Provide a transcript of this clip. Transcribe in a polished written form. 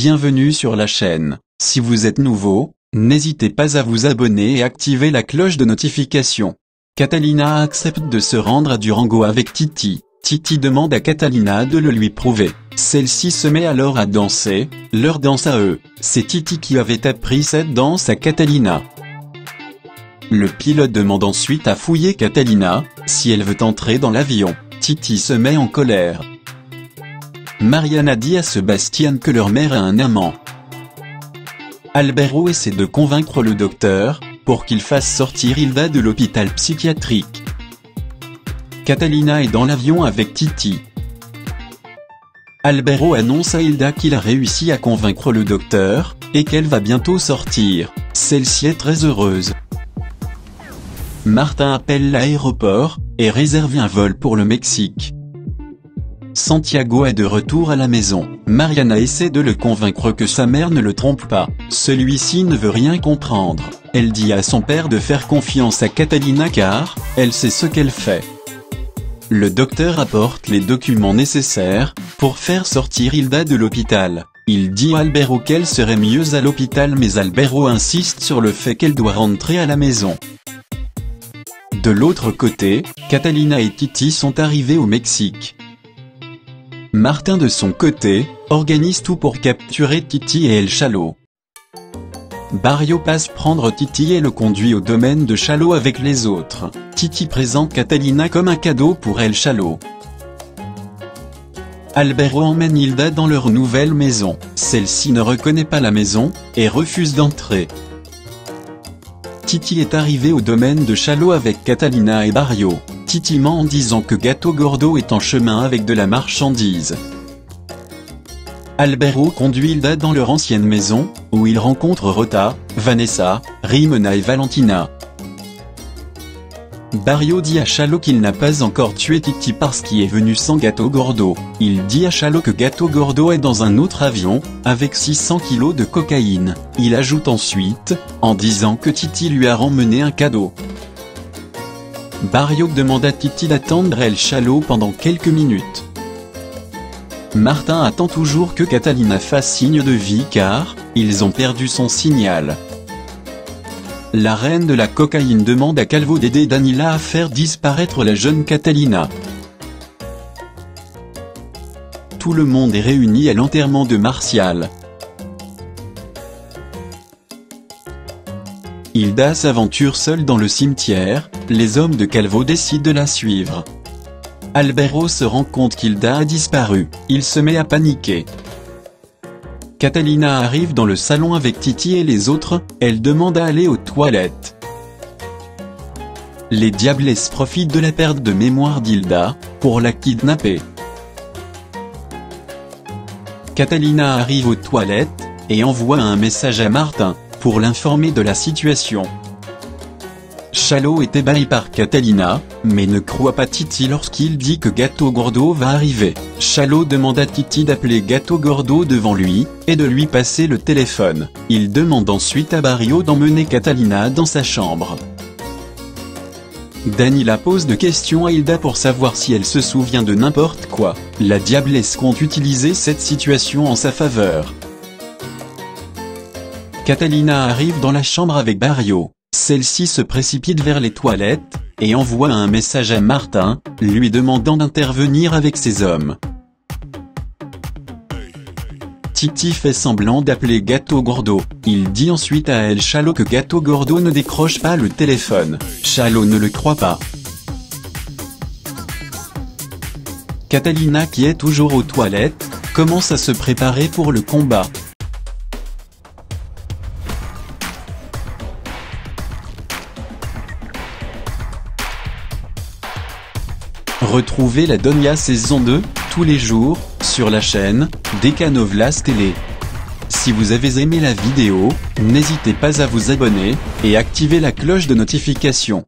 Bienvenue sur la chaîne. Si vous êtes nouveau, n'hésitez pas à vous abonner et activer la cloche de notification. Catalina accepte de se rendre à Durango avec Titi. Titi demande à Catalina de le lui prouver. Celle-ci se met alors à danser, leur danse à eux. C'est Titi qui avait appris cette danse à Catalina. Le pilote demande ensuite à fouiller Catalina, si elle veut entrer dans l'avion. Titi se met en colère. Mariana dit à Sébastien que leur mère a un amant. Albero essaie de convaincre le docteur, pour qu'il fasse sortir Hilda de l'hôpital psychiatrique. Catalina est dans l'avion avec Titi. Albero annonce à Hilda qu'il a réussi à convaincre le docteur, et qu'elle va bientôt sortir. Celle-ci est très heureuse. Martin appelle l'aéroport, et réserve un vol pour le Mexique. Santiago est de retour à la maison. Mariana essaie de le convaincre que sa mère ne le trompe pas. Celui-ci ne veut rien comprendre. Elle dit à son père de faire confiance à Catalina car, elle sait ce qu'elle fait. Le docteur apporte les documents nécessaires, pour faire sortir Hilda de l'hôpital. Il dit à Albero qu'elle serait mieux à l'hôpital mais Albero insiste sur le fait qu'elle doit rentrer à la maison. De l'autre côté, Catalina et Titi sont arrivés au Mexique. Martin de son côté, organise tout pour capturer Titi et El Chalo. Barrio passe prendre Titi et le conduit au domaine de Chalo avec les autres. Titi présente Catalina comme un cadeau pour El Chalo. Albero emmène Hilda dans leur nouvelle maison. Celle-ci ne reconnaît pas la maison, et refuse d'entrer. Titi est arrivé au domaine de Chalo avec Catalina et Barrio. Titi ment en disant que Gato Gordo est en chemin avec de la marchandise. Albero conduit Hilda dans leur ancienne maison, où il rencontre Rota, Vanessa, Rimena et Valentina. Barrio dit à Chalo qu'il n'a pas encore tué Titi parce qu'il est venu sans Gato Gordo. Il dit à Chalo que Gato Gordo est dans un autre avion, avec 600 kilos de cocaïne. Il ajoute ensuite, en disant que Titi lui a ramené un cadeau. Barrio demande à Titi d'attendre El Chalo pendant quelques minutes. Martin attend toujours que Catalina fasse signe de vie car, ils ont perdu son signal. La reine de la cocaïne demande à Calvo d'aider Danila à faire disparaître la jeune Catalina. Tout le monde est réuni à l'enterrement de Martial. Hilda s'aventure seule dans le cimetière, les hommes de Calvo décident de la suivre. Albero se rend compte qu'Hilda a disparu, il se met à paniquer. Catalina arrive dans le salon avec Titi et les autres, elle demande à aller aux toilettes. Les Diables profitent de la perte de mémoire d'Hilda, pour la kidnapper. Catalina arrive aux toilettes, et envoie un message à Martin, pour l'informer de la situation. Chalo est ébahi par Catalina, mais ne croit pas Titi lorsqu'il dit que Gato Gordo va arriver. Chalo demande à Titi d'appeler Gato Gordo devant lui, et de lui passer le téléphone. Il demande ensuite à Barrio d'emmener Catalina dans sa chambre. Danila pose de questions à Hilda pour savoir si elle se souvient de n'importe quoi. La Diablesse compte utiliser cette situation en sa faveur. Catalina arrive dans la chambre avec Barrio. Celle-ci se précipite vers les toilettes, et envoie un message à Martin, lui demandant d'intervenir avec ses hommes. Titi fait semblant d'appeler Gato Gordo. Il dit ensuite à El Chalo que Gato Gordo ne décroche pas le téléphone. Chalo ne le croit pas. Catalina, qui est toujours aux toilettes, commence à se préparer pour le combat. Retrouvez la Donia saison 2, tous les jours, sur la chaîne Decanovlas Télé. Si vous avez aimé la vidéo, n'hésitez pas à vous abonner, et activer la cloche de notification.